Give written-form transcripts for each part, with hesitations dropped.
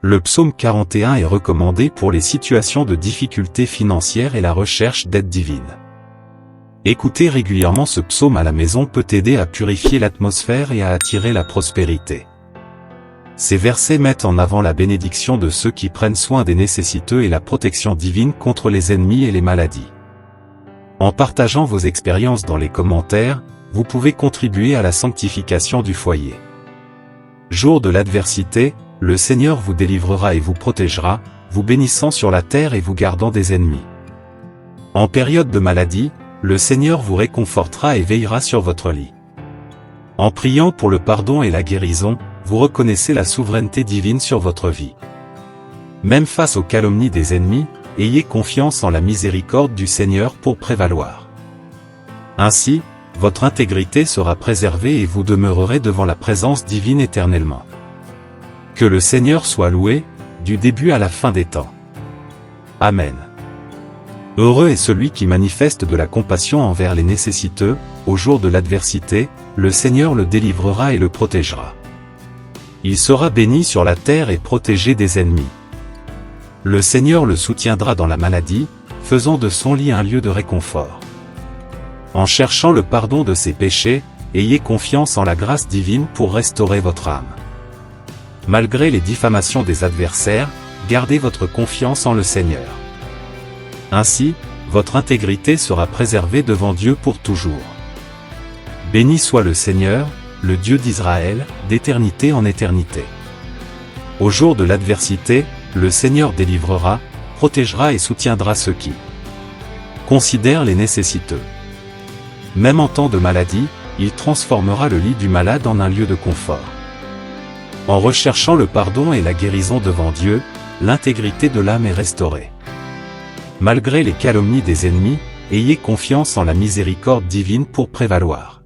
Le psaume 41 est recommandé pour les situations de difficultés financières et la recherche d'aide divine. Écouter régulièrement ce psaume à la maison peut aider à purifier l'atmosphère et à attirer la prospérité. Ces versets mettent en avant la bénédiction de ceux qui prennent soin des nécessiteux et la protection divine contre les ennemis et les maladies. En partageant vos expériences dans les commentaires, vous pouvez contribuer à la sanctification du foyer. Jour de l'adversité, le Seigneur vous délivrera et vous protégera, vous bénissant sur la terre et vous gardant des ennemis. En période de maladie, le Seigneur vous réconfortera et veillera sur votre lit. En priant pour le pardon et la guérison, vous reconnaissez la souveraineté divine sur votre vie. Même face aux calomnies des ennemis, ayez confiance en la miséricorde du Seigneur pour prévaloir. Ainsi, votre intégrité sera préservée et vous demeurerez devant la présence divine éternellement. Que le Seigneur soit loué, du début à la fin des temps. Amen. Heureux est celui qui manifeste de la compassion envers les nécessiteux, au jour de l'adversité, le Seigneur le délivrera et le protégera. Il sera béni sur la terre et protégé des ennemis. Le Seigneur le soutiendra dans la maladie, faisant de son lit un lieu de réconfort. En cherchant le pardon de ses péchés, ayez confiance en la grâce divine pour restaurer votre âme. Malgré les diffamations des adversaires, gardez votre confiance en le Seigneur. Ainsi, votre intégrité sera préservée devant Dieu pour toujours. Béni soit le Seigneur, le Dieu d'Israël, d'éternité en éternité. Au jour de l'adversité, le Seigneur délivrera, protégera et soutiendra ceux qui considèrent les nécessiteux. Même en temps de maladie, il transformera le lit du malade en un lieu de confort. En recherchant le pardon et la guérison devant Dieu, l'intégrité de l'âme est restaurée. Malgré les calomnies des ennemis, ayez confiance en la miséricorde divine pour prévaloir.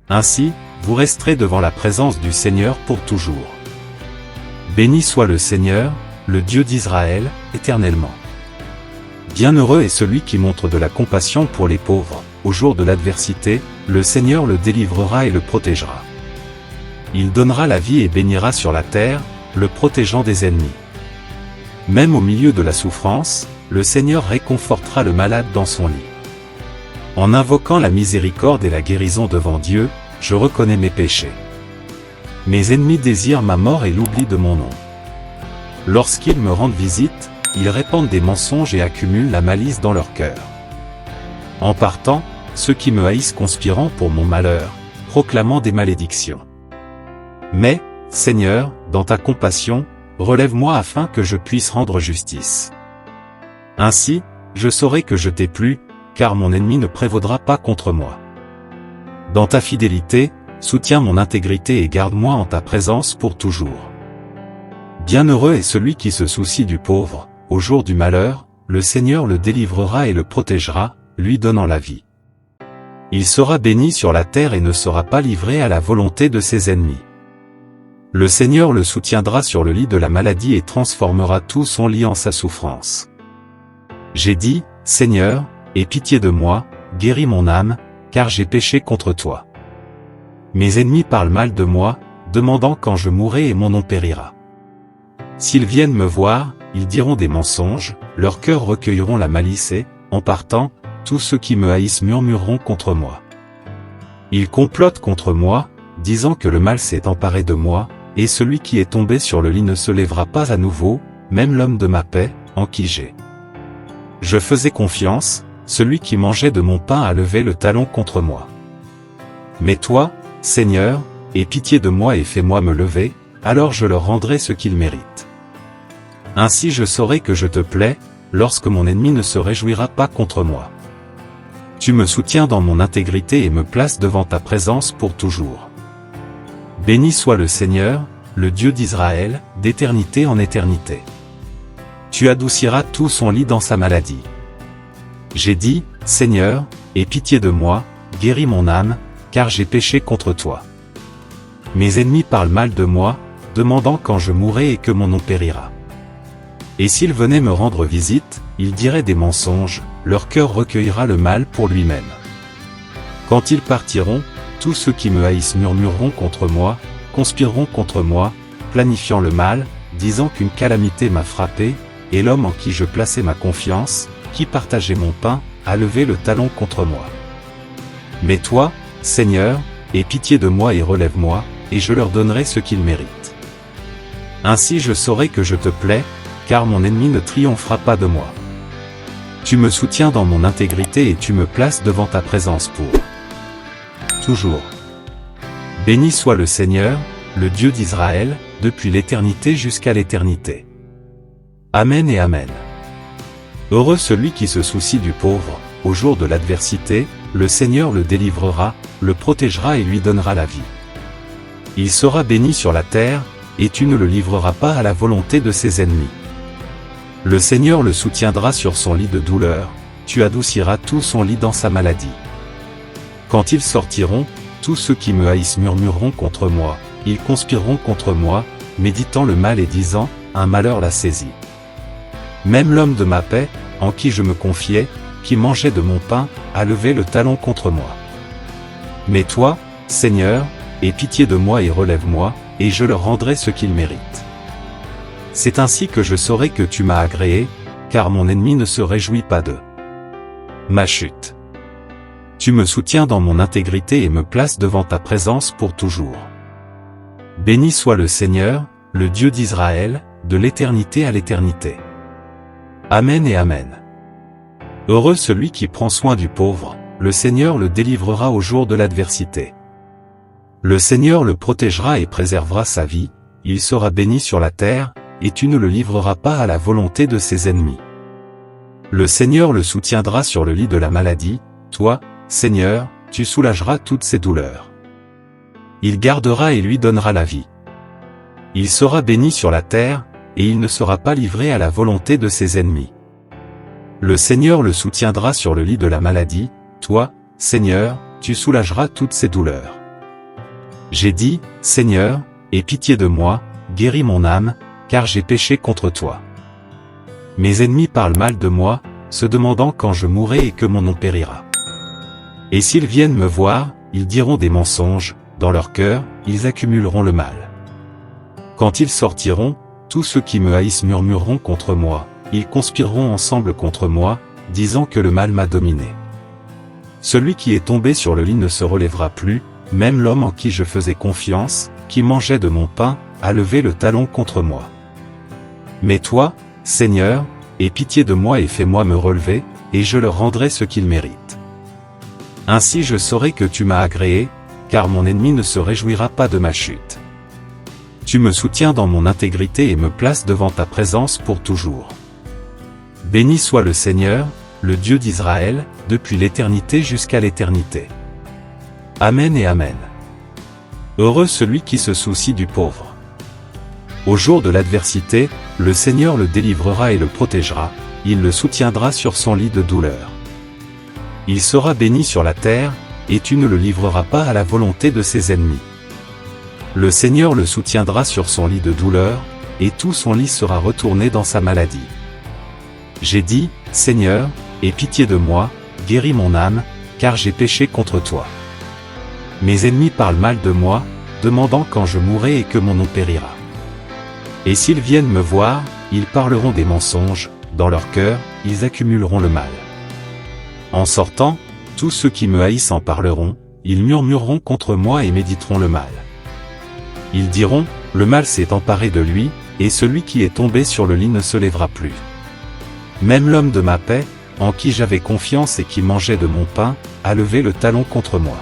Ainsi, vous resterez devant la présence du Seigneur pour toujours. Béni soit le Seigneur, le Dieu d'Israël, éternellement. Bienheureux est celui qui montre de la compassion pour les pauvres, au jour de l'adversité, le Seigneur le délivrera et le protégera. Il donnera la vie et bénira sur la terre, le protégeant des ennemis. Même au milieu de la souffrance, le Seigneur réconfortera le malade dans son lit. En invoquant la miséricorde et la guérison devant Dieu, je reconnais mes péchés. Mes ennemis désirent ma mort et l'oubli de mon nom. Lorsqu'ils me rendent visite, ils répandent des mensonges et accumulent la malice dans leur cœur. En partant, ceux qui me haïssent conspirant pour mon malheur, proclamant des malédictions. Mais, Seigneur, dans ta compassion, relève-moi afin que je puisse rendre justice. Ainsi, je saurai que je t'ai plu, car mon ennemi ne prévaudra pas contre moi. Dans ta fidélité, soutiens mon intégrité et garde-moi en ta présence pour toujours. Bienheureux est celui qui se soucie du pauvre, au jour du malheur, le Seigneur le délivrera et le protégera, lui donnant la vie. Il sera béni sur la terre et ne sera pas livré à la volonté de ses ennemis. Le Seigneur le soutiendra sur le lit de la maladie et transformera tout son lit en sa souffrance. J'ai dit, Seigneur, aie pitié de moi, guéris mon âme, car j'ai péché contre toi. Mes ennemis parlent mal de moi, demandant quand je mourrai et mon nom périra. S'ils viennent me voir, ils diront des mensonges, leurs cœurs recueilleront la malice et, en partant, tous ceux qui me haïssent murmureront contre moi. Ils complotent contre moi, disant que le mal s'est emparé de moi, et celui qui est tombé sur le lit ne se lèvera pas à nouveau, même l'homme de ma paix, en qui j'ai. Je faisais confiance, celui qui mangeait de mon pain a levé le talon contre moi. Mais toi, Seigneur, aie pitié de moi et fais-moi me lever, alors je leur rendrai ce qu'ils méritent. Ainsi je saurai que je te plais, lorsque mon ennemi ne se réjouira pas contre moi. Tu me soutiens dans mon intégrité et me places devant ta présence pour toujours. Béni soit le Seigneur, le Dieu d'Israël, d'éternité en éternité. Tu adouciras tout son lit dans sa maladie. J'ai dit, Seigneur, aie pitié de moi, guéris mon âme, car j'ai péché contre toi. Mes ennemis parlent mal de moi, demandant quand je mourrai et que mon nom périra. Et s'ils venaient me rendre visite, ils diraient des mensonges, leur cœur recueillera le mal pour lui-même. Quand ils partiront, tous ceux qui me haïssent murmureront contre moi, conspireront contre moi, planifiant le mal, disant qu'une calamité m'a frappé, et l'homme en qui je plaçais ma confiance, qui partageait mon pain, a levé le talon contre moi. Mais toi, Seigneur, aie pitié de moi et relève-moi, et je leur donnerai ce qu'ils méritent. Ainsi je saurai que je te plais, car mon ennemi ne triomphera pas de moi. Tu me soutiens dans mon intégrité et tu me places devant ta présence pour toujours. Béni soit le Seigneur, le Dieu d'Israël, depuis l'éternité jusqu'à l'éternité. Amen et Amen. Heureux celui qui se soucie du pauvre, au jour de l'adversité, le Seigneur le délivrera, le protégera et lui donnera la vie. Il sera béni sur la terre, et tu ne le livreras pas à la volonté de ses ennemis. Le Seigneur le soutiendra sur son lit de douleur, tu adouciras tout son lit dans sa maladie. Quand ils sortiront, tous ceux qui me haïssent murmureront contre moi, ils conspireront contre moi, méditant le mal et disant, un malheur l'a saisi. Même l'homme de ma paix, en qui je me confiais, qui mangeait de mon pain, a levé le talon contre moi. Mais toi, Seigneur, aie pitié de moi et relève-moi, et je leur rendrai ce qu'ils méritent. C'est ainsi que je saurai que tu m'as agréé, car mon ennemi ne se réjouit pas de ma chute. Tu me soutiens dans mon intégrité et me places devant ta présence pour toujours. Béni soit le Seigneur, le Dieu d'Israël, de l'éternité à l'éternité. Amen et Amen. Heureux celui qui prend soin du pauvre, le Seigneur le délivrera au jour de l'adversité. Le Seigneur le protégera et préservera sa vie, il sera béni sur la terre, et tu ne le livreras pas à la volonté de ses ennemis. Le Seigneur le soutiendra sur le lit de la maladie, toi, Seigneur, tu soulageras toutes ses douleurs. Il gardera et lui donnera la vie. Il sera béni sur la terre, et il ne sera pas livré à la volonté de ses ennemis. Le Seigneur le soutiendra sur le lit de la maladie, toi, Seigneur, tu soulageras toutes ses douleurs. J'ai dit, Seigneur, aie pitié de moi, guéris mon âme, car j'ai péché contre toi. Mes ennemis parlent mal de moi, se demandant quand je mourrai et que mon nom périra. Et s'ils viennent me voir, ils diront des mensonges, dans leur cœur, ils accumuleront le mal. Quand ils sortiront, tous ceux qui me haïssent murmureront contre moi, ils conspireront ensemble contre moi, disant que le mal m'a dominé. Celui qui est tombé sur le lit ne se relèvera plus, même l'homme en qui je faisais confiance, qui mangeait de mon pain, a levé le talon contre moi. Mais toi, Seigneur, aie pitié de moi et fais-moi me relever, et je leur rendrai ce qu'ils méritent. Ainsi je saurai que tu m'as agréé, car mon ennemi ne se réjouira pas de ma chute. Tu me soutiens dans mon intégrité et me places devant ta présence pour toujours. Béni soit le Seigneur, le Dieu d'Israël, depuis l'éternité jusqu'à l'éternité. Amen et Amen. Heureux celui qui se soucie du pauvre. Au jour de l'adversité, le Seigneur le délivrera et le protégera, il le soutiendra sur son lit de douleur. Il sera béni sur la terre, et tu ne le livreras pas à la volonté de ses ennemis. Le Seigneur le soutiendra sur son lit de douleur, et tout son lit sera retourné dans sa maladie. J'ai dit, Seigneur, aie pitié de moi, guéris mon âme, car j'ai péché contre toi. Mes ennemis parlent mal de moi, demandant quand je mourrai et que mon nom périra. Et s'ils viennent me voir, ils parleront des mensonges, dans leur cœur, ils accumuleront le mal. En sortant, tous ceux qui me haïssent en parleront, ils murmureront contre moi et méditeront le mal. Ils diront, le mal s'est emparé de lui, et celui qui est tombé sur le lit ne se lèvera plus. Même l'homme de ma paix, en qui j'avais confiance et qui mangeait de mon pain, a levé le talon contre moi.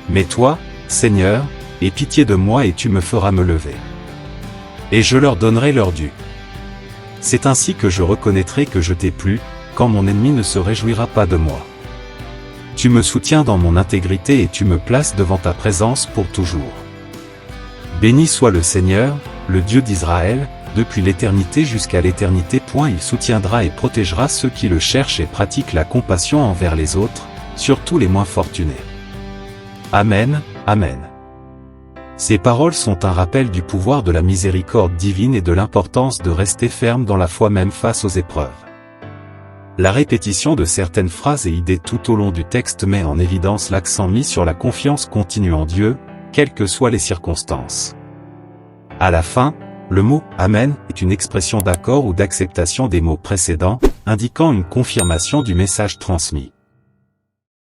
Mais toi, Seigneur, aie pitié de moi et tu me feras me lever. Et je leur donnerai leur dû. C'est ainsi que je reconnaîtrai que je t'ai plu, quand mon ennemi ne se réjouira pas de moi. Tu me soutiens dans mon intégrité et tu me places devant ta présence pour toujours. Béni soit le Seigneur, le Dieu d'Israël, depuis l'éternité jusqu'à l'éternité. Il soutiendra et protégera ceux qui le cherchent et pratiquent la compassion envers les autres, surtout les moins fortunés. Amen, Amen. Ces paroles sont un rappel du pouvoir de la miséricorde divine et de l'importance de rester ferme dans la foi même face aux épreuves. La répétition de certaines phrases et idées tout au long du texte met en évidence l'accent mis sur la confiance continue en Dieu, quelles que soient les circonstances. À la fin, Le mot « Amen » est une expression d'accord ou d'acceptation des mots précédents, indiquant une confirmation du message transmis.